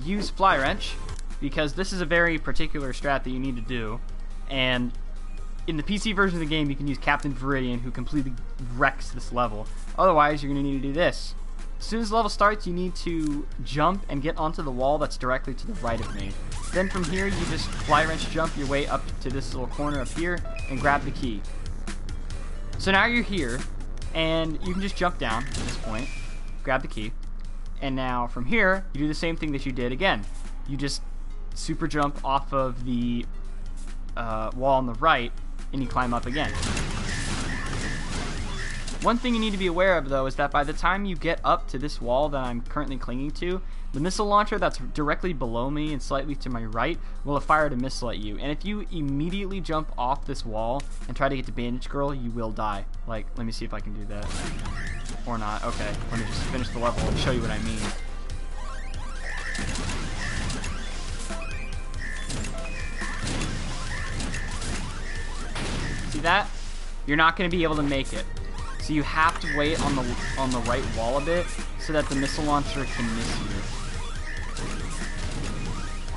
use Fly Wrench, because this is a very particular strat that you need to do, and in the PC version of the game you can use Captain Viridian, who completely wrecks this level. Otherwise, you're going to need to do this. As soon as the level starts, you need to jump and get onto the wall that's directly to the right of me. Then from here, you just Fly Wrench jump your way up to this little corner up here and grab the key. So now you're here, and you can just jump down at this point, grab the key, and now from here, you do the same thing that you did again. You just super jump off of the wall on the right, and you climb up again. One thing you need to be aware of, though, is that by the time you get up to this wall that I'm currently clinging to, the missile launcher that's directly below me and slightly to my right will have fired a missile at you. And if you immediately jump off this wall and try to get to Bandage Girl, you will die. Like, let me see if I can do that. Or not. Okay, let me just finish the level and show you what I mean. See that? You're not going to be able to make it. So you have to wait on the right wall a bit so that the missile launcher can miss you.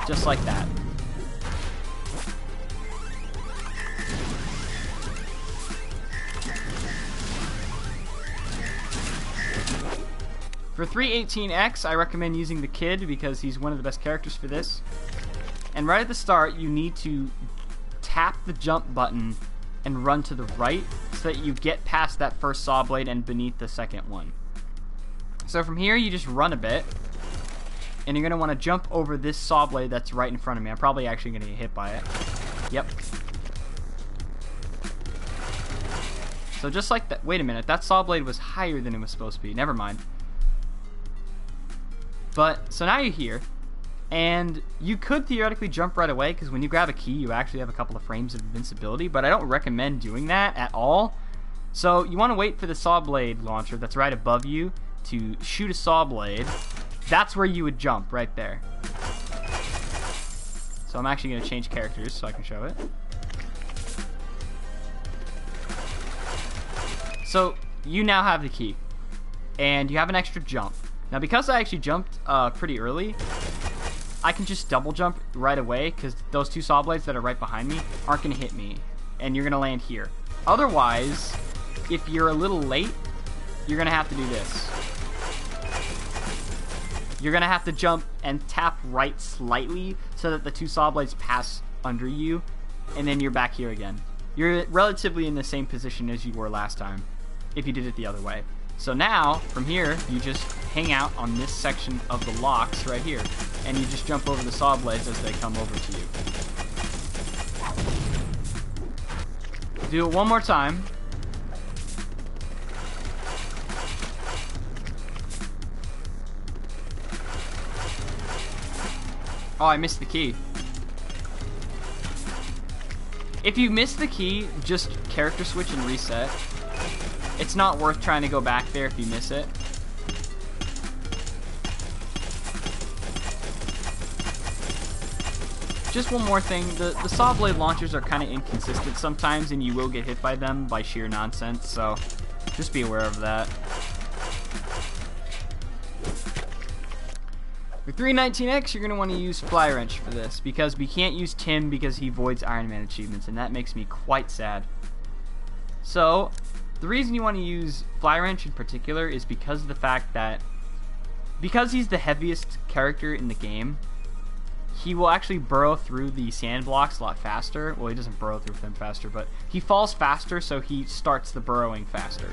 Just like that. For 318X, I recommend using the Kid because he's one of the best characters for this. And right at the start, you need to tap the jump button and run to the right so that you get past that first saw blade and beneath the second one. So from here, you just run a bit, and you're going to want to jump over this saw blade that's right in front of me. I'm probably actually going to get hit by it. Yep. So just like that. Wait a minute, that saw blade was higher than it was supposed to be. Never mind. But, so now you're here, and you could theoretically jump right away, because when you grab a key, you actually have a couple of frames of invincibility, but I don't recommend doing that at all. So you want to wait for the saw blade launcher that's right above you to shoot a saw blade. That's where you would jump, right there. So I'm actually going to change characters so I can show it. So you now have the key, and you have an extra jump. Now because I actually jumped pretty early, I can just double jump right away because those two saw blades that are right behind me aren't going to hit me, and you're going to land here. Otherwise, if you're a little late, you're going to have to do this. You're going to have to jump and tap right slightly so that the two saw blades pass under you, and then you're back here again. You're relatively in the same position as you were last time if you did it the other way. So now, from here, you just hang out on this section of the locks right here, and you just jump over the saw blades as they come over to you. Do it one more time. Oh, I missed the key. If you miss the key, just character switch and reset. It's not worth trying to go back there if you miss it. Just one more thing, the saw blade launchers are kind of inconsistent sometimes, and you will get hit by them by sheer nonsense, so just be aware of that. For 319X, you're going to want to use Fly Wrench for this, because we can't use Tim because he voids Iron Man achievements, and that makes me quite sad. So, the reason you want to use Fly Wrench in particular is because of the fact that, because he's the heaviest character in the game, he will actually burrow through the sand blocks a lot faster. Well, he doesn't burrow through them faster, but he falls faster, so he starts the burrowing faster.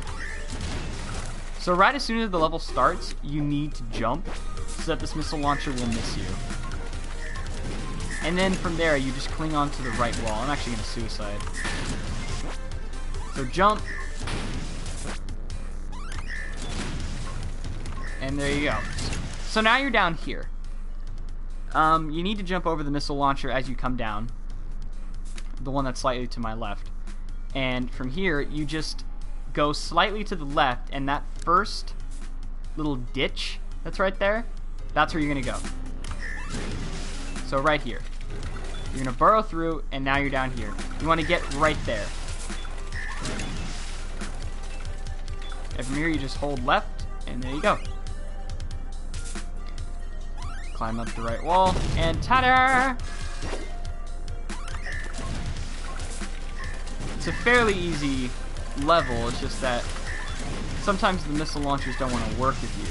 So right as soon as the level starts, you need to jump so that this missile launcher will miss you. And then from there, you just cling onto the right wall. I'm actually going to suicide. So jump. And there you go. So now you're down here. You need to jump over the missile launcher as you come down. The one that's slightly to my left. And from here, you just go slightly to the left, and that first little ditch that's right there, that's where you're going to go. So right here. You're going to burrow through, and now you're down here. You want to get right there. And from here, you just hold left, and there you go. climb up the right wall, and ta-da! It's a fairly easy level, it's just that sometimes the missile launchers don't want to work with you.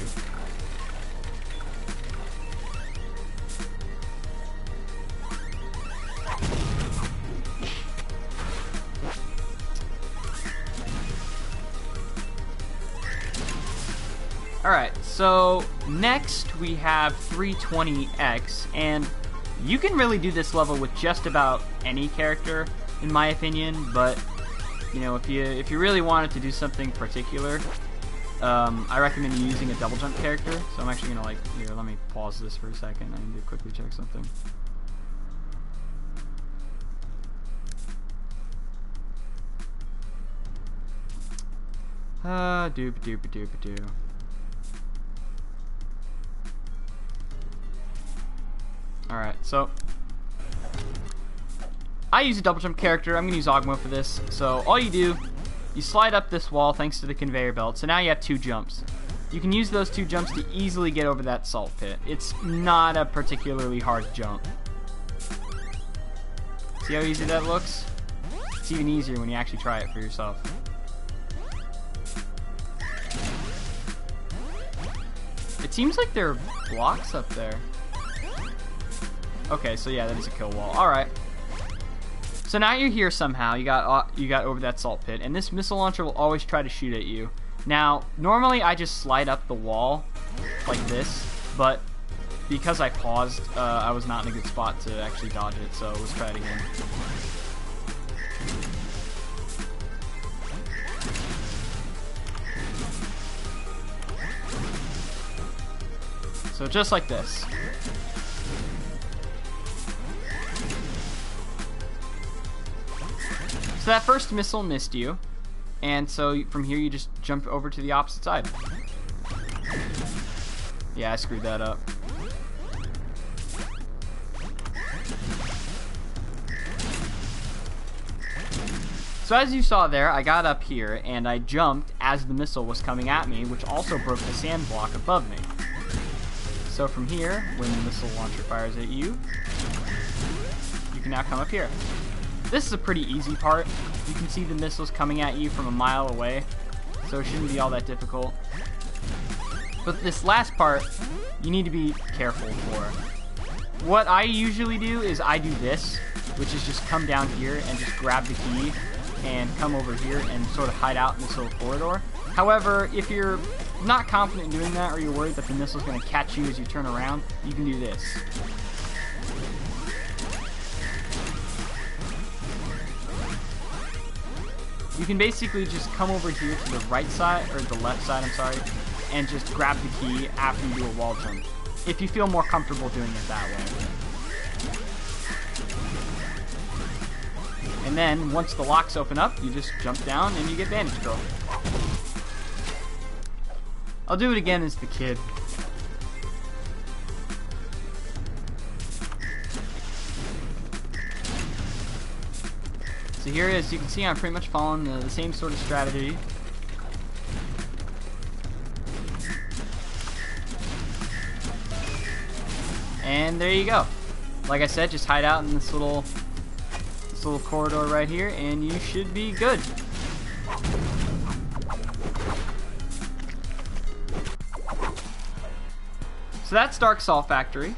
Alright, so next we have 320X, and you can really do this level with just about any character, in my opinion, but, you know, if you really wanted to do something particular, I recommend you using a double jump character. So I'm actually gonna, here, let me pause this for a second. I need to quickly check something. Doop-a-doop-a-doop-a-doo. Alright, so I use a double jump character. I'm going to use Ogmo for this. So all you do, you slide up this wall thanks to the conveyor belt. So now you have 2 jumps. You can use those 2 jumps to easily get over that salt pit. It's not a particularly hard jump. See how easy that looks? It's even easier when you actually try it for yourself. It seems like there are blocks up there. Okay, so yeah, that is a kill wall. Alright. So now you're here somehow. You got over that salt pit, and this missile launcher will always try to shoot at you. Now, normally I just slide up the wall like this, but because I paused, I was not in a good spot to actually dodge it, so let's try it again. So just like this. So that first missile missed you, and so from here you just jump over to the opposite side. Yeah, I screwed that up. So as you saw there, I got up here and I jumped as the missile was coming at me, which also broke the sand block above me. So from here, when the missile launcher fires at you, you can now come up here. This is a pretty easy part. You can see the missiles coming at you from a mile away, so it shouldn't be all that difficult. But this last part, you need to be careful for. What I usually do is I do this, which is just come down here and just grab the key and come over here and sort of hide out in this little corridor. However, if you're not confident in doing that, or you're worried that the missile is going to catch you as you turn around, you can do this. You can basically just come over here to the right side, or the left side, I'm sorry, and just grab the key after you do a wall jump, if you feel more comfortable doing it that way. And then, once the locks open up, you just jump down and you get Bandage Girl. I'll do it again as the kid. So here, as you can see, I'm pretty much following the same sort of strategy. And there you go. Like I said, just hide out in this little corridor right here, and you should be good. So that's Dark Salt Factory.